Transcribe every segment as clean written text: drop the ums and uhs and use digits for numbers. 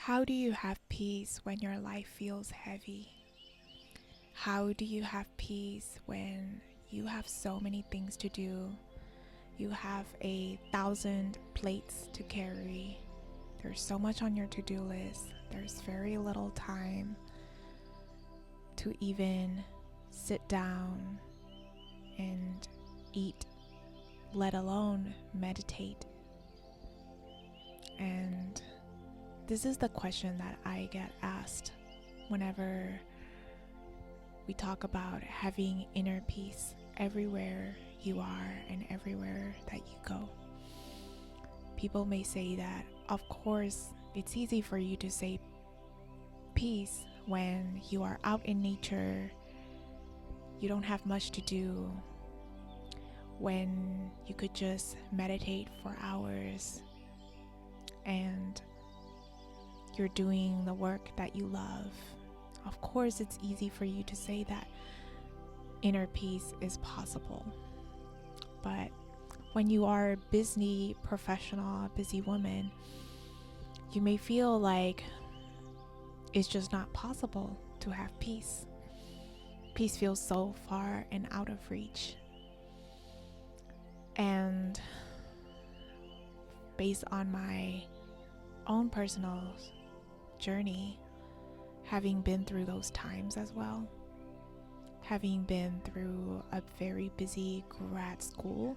How do you have peace when your life feels heavy? How do you have peace when you have so many things to do? You have 1,000 plates to carry. There's so much on your to-do list. There's very little time to even sit down and eat, let alone meditate. And this is the question that I get asked whenever we talk about having inner peace everywhere you are and everywhere that you go. People may say that, of course, it's easy for you to say peace when you are out in nature, you don't have much to do, when you could just meditate for hours and you're doing the work that you love. Of course, it's easy for you to say that inner peace is possible. But when you are a busy professional, busy woman, you may feel like it's just not possible to have peace. Peace feels so far and out of reach. And based on my own personal journey, having been through those times as well, having been through a very busy grad school,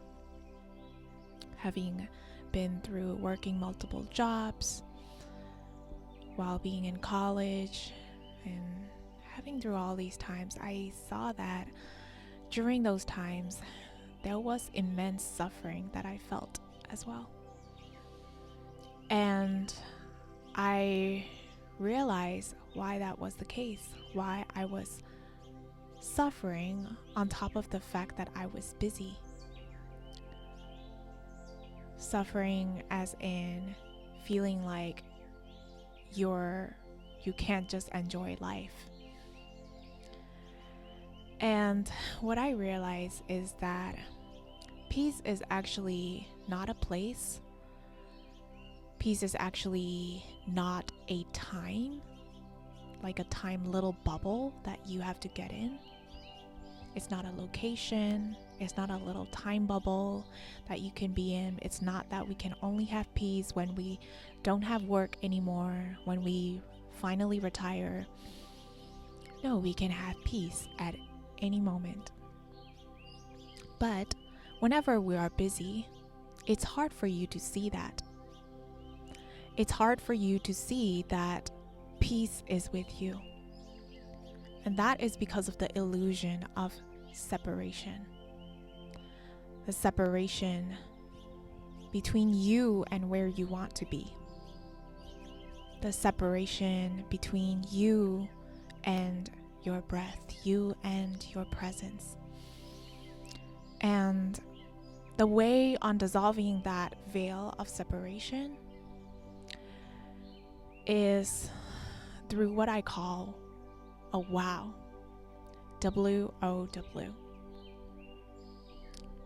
having been through working multiple jobs while being in college, and having through all these times, I saw that during those times there was immense suffering that I felt as well. And I realized why that was the case, why I was suffering on top of the fact that I was busy. Suffering as in feeling like you can't just enjoy life. And what I realized is that peace is actually not a place. Peace is actually not a time, like a time little bubble that you have to get in. It's not a location. It's not a little time bubble that you can be in. It's not that we can only have peace when we don't have work anymore, when we finally retire. No, we can have peace at any moment. But whenever we are busy, it's hard for you to see that. It's hard for you to see that peace is with you. And that is because of the illusion of separation. The separation between you and where you want to be. The separation between you and your breath, you and your presence. And the way on dissolving that veil of separation is through what I call a WOW, WOW.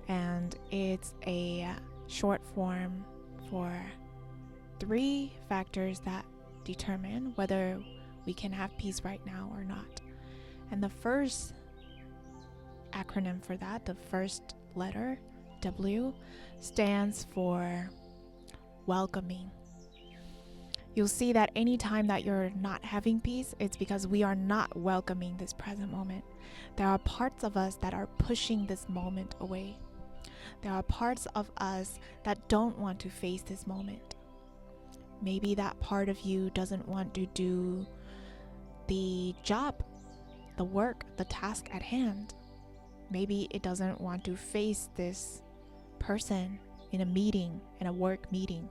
And it's a short form for 3 factors that determine whether we can have peace right now or not. And the first acronym for that, the first letter, W, stands for welcoming. You'll see that anytime that you're not having peace, it's because we are not welcoming this present moment. There are parts of us that are pushing this moment away. There are parts of us that don't want to face this moment. Maybe that part of you doesn't want to do the job, the work, the task at hand. Maybe it doesn't want to face this person in a meeting, in a work meeting.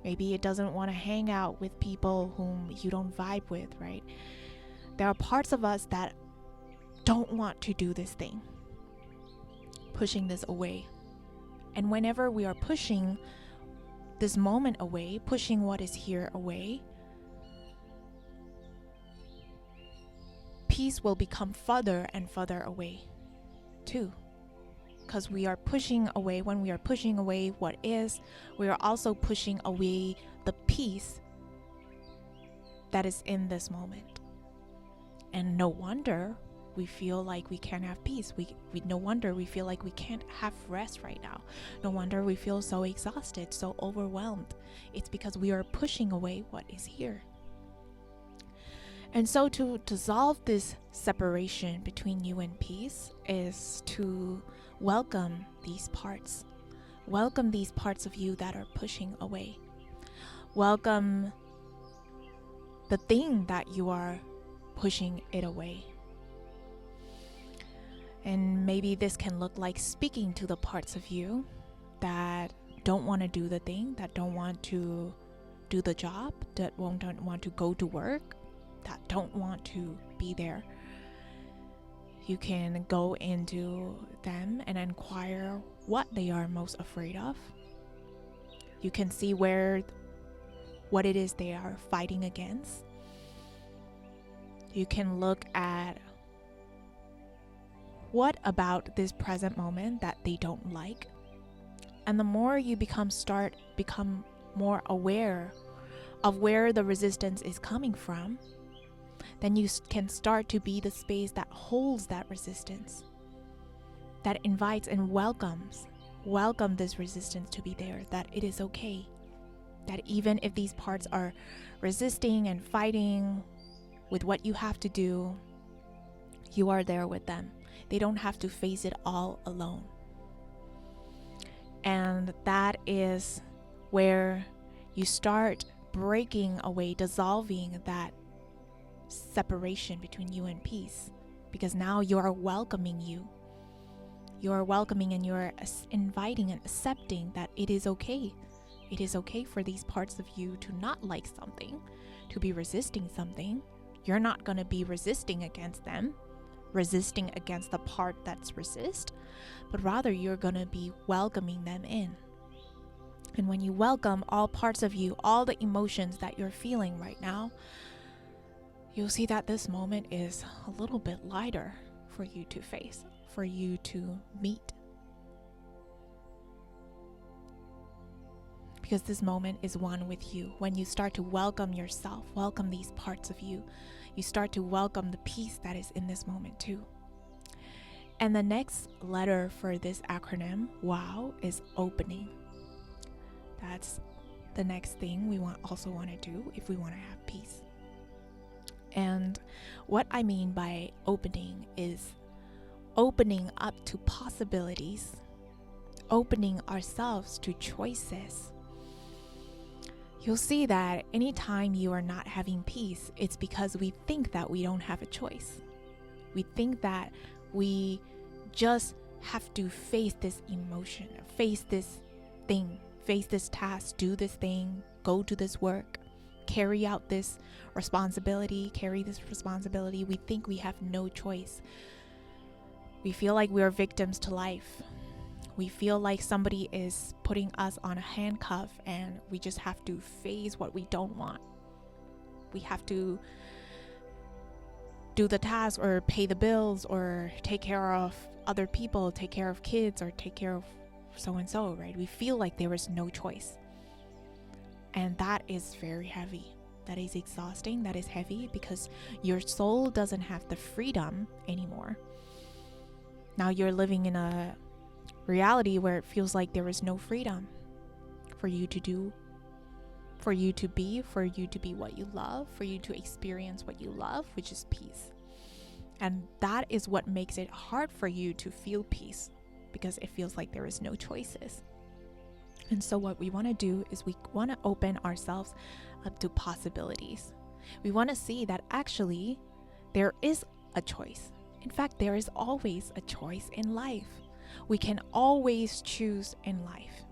Maybe it doesn't want to hang out with people whom you don't vibe with, right? There are parts of us that don't want to do this thing, pushing this away. And whenever we are pushing this moment away, pushing what is here away, peace will become further and further away too. Because we are pushing away, when we are pushing away what is, we are also pushing away the peace that is in this moment. And no wonder we feel like we can't have peace. No wonder we feel like we can't have rest right now. No wonder we feel so exhausted, so overwhelmed. It's because we are pushing away what is here. And so to dissolve this separation between you and peace is to welcome these parts. Welcome these parts of you that are pushing away. Welcome the thing that you are pushing it away. And maybe this can look like speaking to the parts of you that don't want to do the thing, that don't want to do the job, that don't want to go to work, that don't want to be there. You can go into them and inquire what they are most afraid of. You can see what it is they are fighting against. You can look at what about this present moment that they don't like. And the more you become more aware of where the resistance is coming from, then you can start to be the space that holds that resistance, that invites and welcome this resistance to be there, that it is okay, that even if these parts are resisting and fighting with what you have to do, you are there with them. They don't have to face it all alone. And that is where you start breaking away, dissolving that separation between you and peace, because now you are welcoming you. You are welcoming and you're inviting and accepting that it is okay. It is okay for these parts of you to not like something, to be resisting something. You're not going to be resisting against them, resisting against the part that's resist, but rather you're going to be welcoming them in. And when you welcome all parts of you, all the emotions that you're feeling right now, you'll see that this moment is a little bit lighter for you to face, for you to meet. Because this moment is one with you. When you start to welcome yourself, welcome these parts of you, you start to welcome the peace that is in this moment too. And the next letter for this acronym, WOW, is opening. That's the next thing we also want to do if we want to have peace. And what I mean by opening is opening up to possibilities, opening ourselves to choices. You'll see that anytime you are not having peace, it's because we think that we don't have a choice. We think that we just have to face this emotion, face this thing, face this task, do this thing, go to this work, carry out this responsibility, We think we have no choice. We feel like we are victims to life. We feel like somebody is putting us on a handcuff and we just have to face what we don't want. We have to do the task or pay the bills or take care of other people, take care of kids or take care of so-and-so, right? We feel like there is no choice. And that is very heavy. That is exhausting. That is heavy because your soul doesn't have the freedom anymore. Now you're living in a reality where it feels like there is no freedom for you to do, for you to be what you love, for you to experience what you love, which is peace. And that is what makes it hard for you to feel peace, because it feels like there is no choices. And so what we want to do is we want to open ourselves up to possibilities. We want to see that actually there is a choice. In fact, there is always a choice in life. We can always choose in life,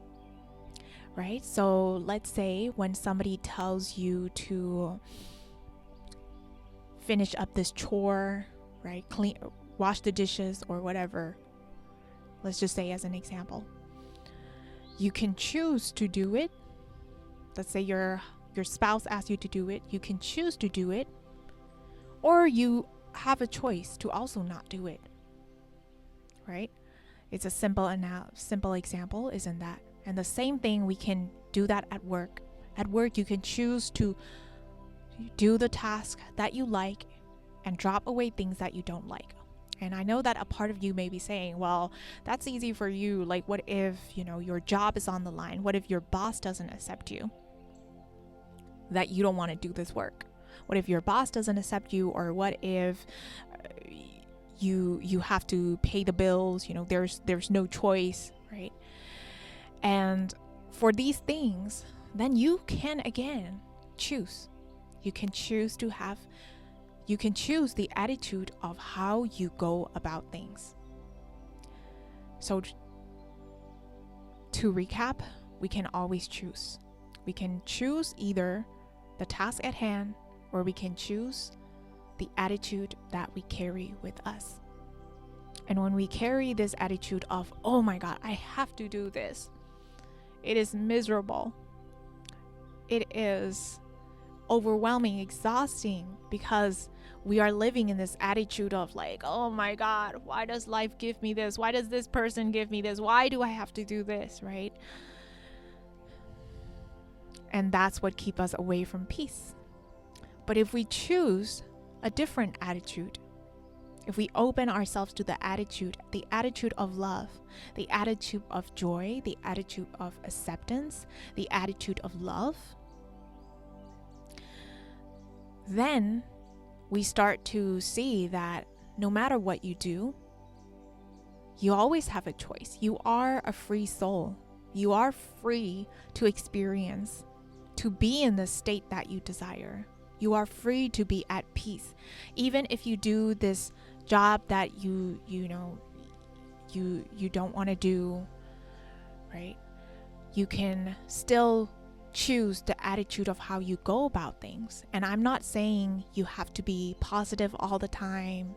right? So let's say when somebody tells you to finish up this chore, right? Wash the dishes or whatever. Let's just say as an example. You can choose to do it. Let's say your spouse asks you to do it. You can choose to do it, or you have a choice to also not do it, right? It's a simple example, isn't that? And the same thing, we can do that at work. At work, you can choose to do the task that you like and drop away things that you don't like. And I know that a part of you may be saying, well, that's easy for you. Like, what if, your job is on the line? What if your boss doesn't accept you? That you don't want to do this work? What if your boss doesn't accept you? Or what if you have to pay the bills? There's no choice, right? And for these things, then you can again choose. You can choose the attitude of how you go about things. So to recap, we can always choose. We can choose either the task at hand, or we can choose the attitude that we carry with us. And when we carry this attitude of, oh my God, I have to do this, it is miserable. It is overwhelming, exhausting, because we are living in this attitude of like, oh my God, why does life give me this? Why does this person give me this? Why do I have to do this, right? And that's what keeps us away from peace. But if we choose a different attitude, if we open ourselves to the attitude of love, the attitude of joy, the attitude of acceptance, the attitude of love, then we start to see that no matter what you do, you always have a choice. You are a free soul. You are free to experience, to be in the state that you desire. You are free to be at peace. Even if you do this job that you don't want to do, right? You can still choose the attitude of how you go about things. And I'm not saying you have to be positive all the time.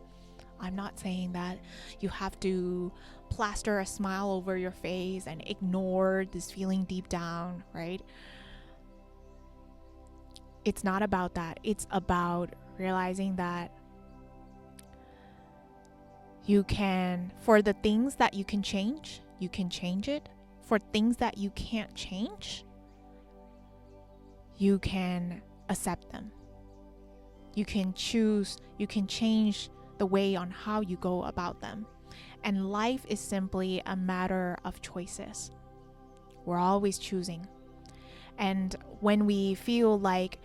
I'm not saying that you have to plaster a smile over your face and ignore this feeling deep down, right? It's not about that. It's about realizing that you can, for the things that you can change it. For things that you can't change, you can accept them. You can choose, you can change the way on how you go about them. And life is simply a matter of choices. We're always choosing. And when we feel like,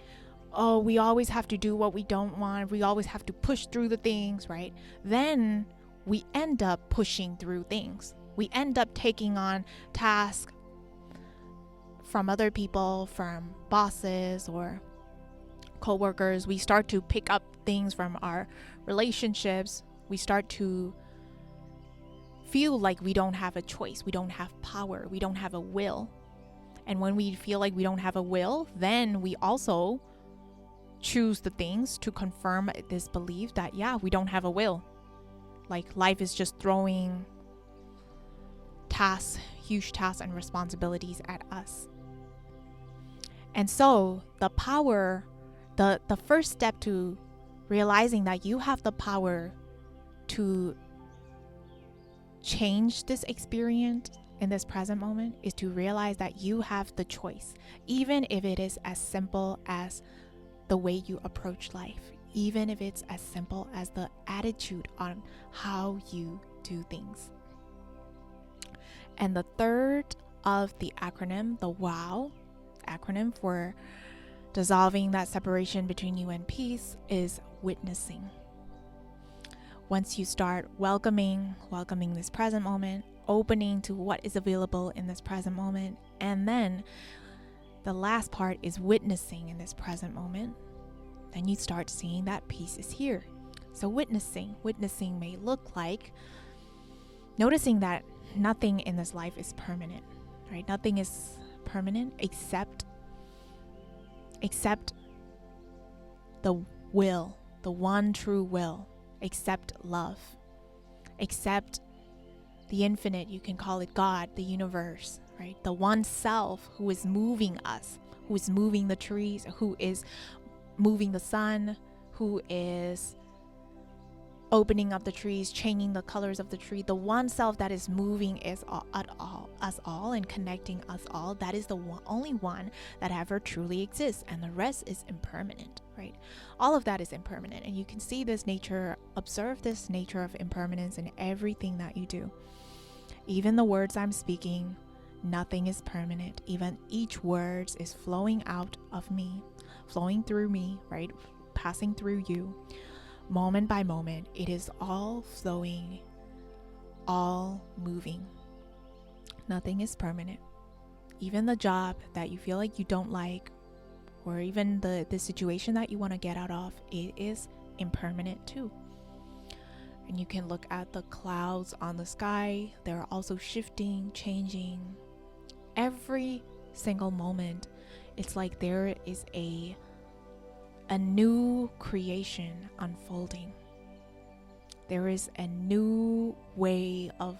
oh, we always have to do what we don't want, we always have to push through the things, right? Then we end up pushing through things. We end up taking on tasks from other people, from bosses or co-workers. We start to pick up things from our relationships. We start to feel like we don't have a choice. We don't have power. We don't have a will. And when we feel like we don't have a will, then we also choose the things to confirm this belief that, yeah, we don't have a will. Like life is just throwing tasks, huge tasks and responsibilities at us. And so the power, the first step to realizing that you have the power to change this experience in this present moment is to realize that you have the choice, even if it is as simple as the way you approach life, even if it's as simple as the attitude on how you do things. And the third of the acronym, the WOW acronym for dissolving that separation between you and peace, is witnessing. Once you start welcoming this present moment, opening to what is available in this present moment, and then the last part is witnessing in this present moment, then you start seeing that peace is here. So witnessing may look like noticing that nothing in this life is permanent, right? Nothing is permanent except the will, the one true will, except love, except the infinite. You can call it God, the universe, right? The one self who is moving us, who is moving the trees, who is moving the sun, who is opening up the trees, changing the colors of the tree, the one self that is moving is us all and connecting us all, that is the only one that ever truly exists, and the rest is impermanent, right? All of that is impermanent, and you can see this nature, observe this nature of impermanence in everything that you do. Even the words I'm speaking, nothing is permanent. Even each word is flowing out of me, flowing through me, right? Passing through you. Moment by moment, it is all flowing, all moving. Nothing is permanent. Even the job that you feel like you don't like, or even the situation that you want to get out of, it is impermanent too. And you can look at the clouds on the sky. They're also shifting, changing. Every single moment, it's like there is a new creation unfolding. There is a new way of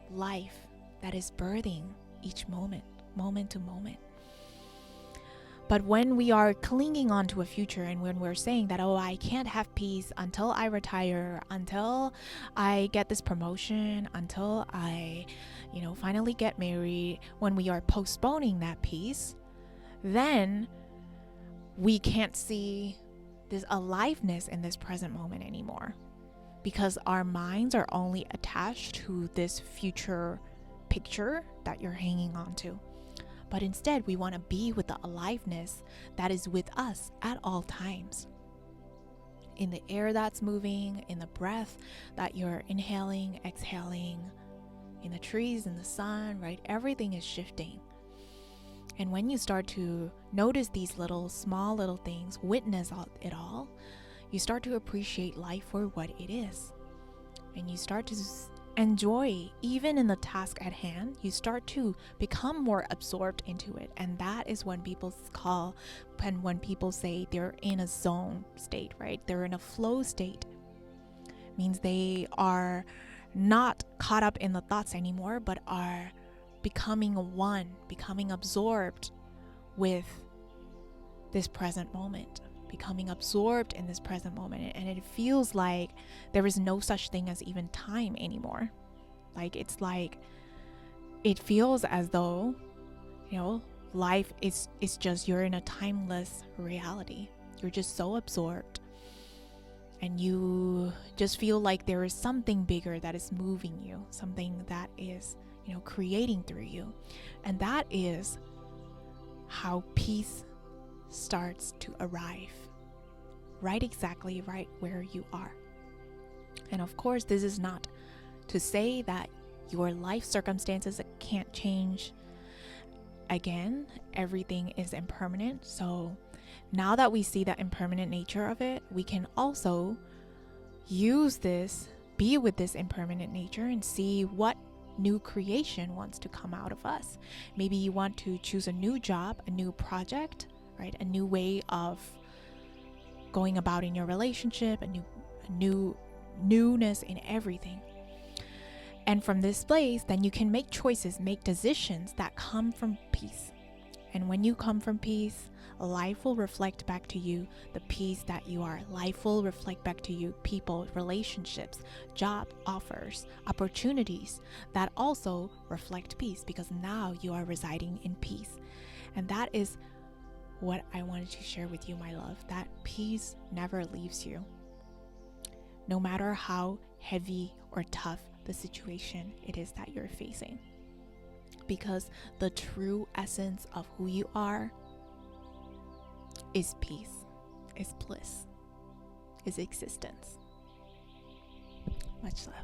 life that is birthing each moment, moment to moment. But when we are clinging on to a future, and when we're saying that, oh, I can't have peace until I retire, until I get this promotion, until I, finally get married, when we are postponing that peace, then we can't see this aliveness in this present moment anymore, because our minds are only attached to this future picture that you're hanging on to. But instead, we want to be with the aliveness that is with us at all times. In the air that's moving, in the breath that you're inhaling, exhaling, in the trees, in the sun, right? Everything is shifting. And when you start to notice these small little things, witness it all, you start to appreciate life for what it is. And you start to enjoy, even in the task at hand, you start to become more absorbed into it. And that is when people say they're in a zone state, right? They're in a flow state. It means they are not caught up in the thoughts anymore, but are becoming one, becoming absorbed with this present moment, becoming absorbed in this present moment. And it feels like there is no such thing as even time anymore. It feels as though, life is just, you're in a timeless reality. You're just so absorbed, and you just feel like there is something bigger that is moving you, something that is, creating through you. And that is how peace starts to arrive, exactly right where you are. And of course, this is not to say that your life circumstances can't change. Again, everything is impermanent. So now that we see that impermanent nature of it, we can also be with this impermanent nature and see what new creation wants to come out of us. Maybe you want to choose a new job, a new project, right? A new way of going about in your relationship, a new newness in everything. And from this place, then you can make choices, make decisions that come from peace. And when you come from peace, life will reflect back to you the peace that you are. Life will reflect back to you people, relationships, job offers, opportunities that also reflect peace, because now you are residing in peace. And that is what I wanted to share with you, my love, that peace never leaves you. No matter how heavy or tough the situation it is that you're facing. Because the true essence of who you are is peace, is bliss, is existence. Much love.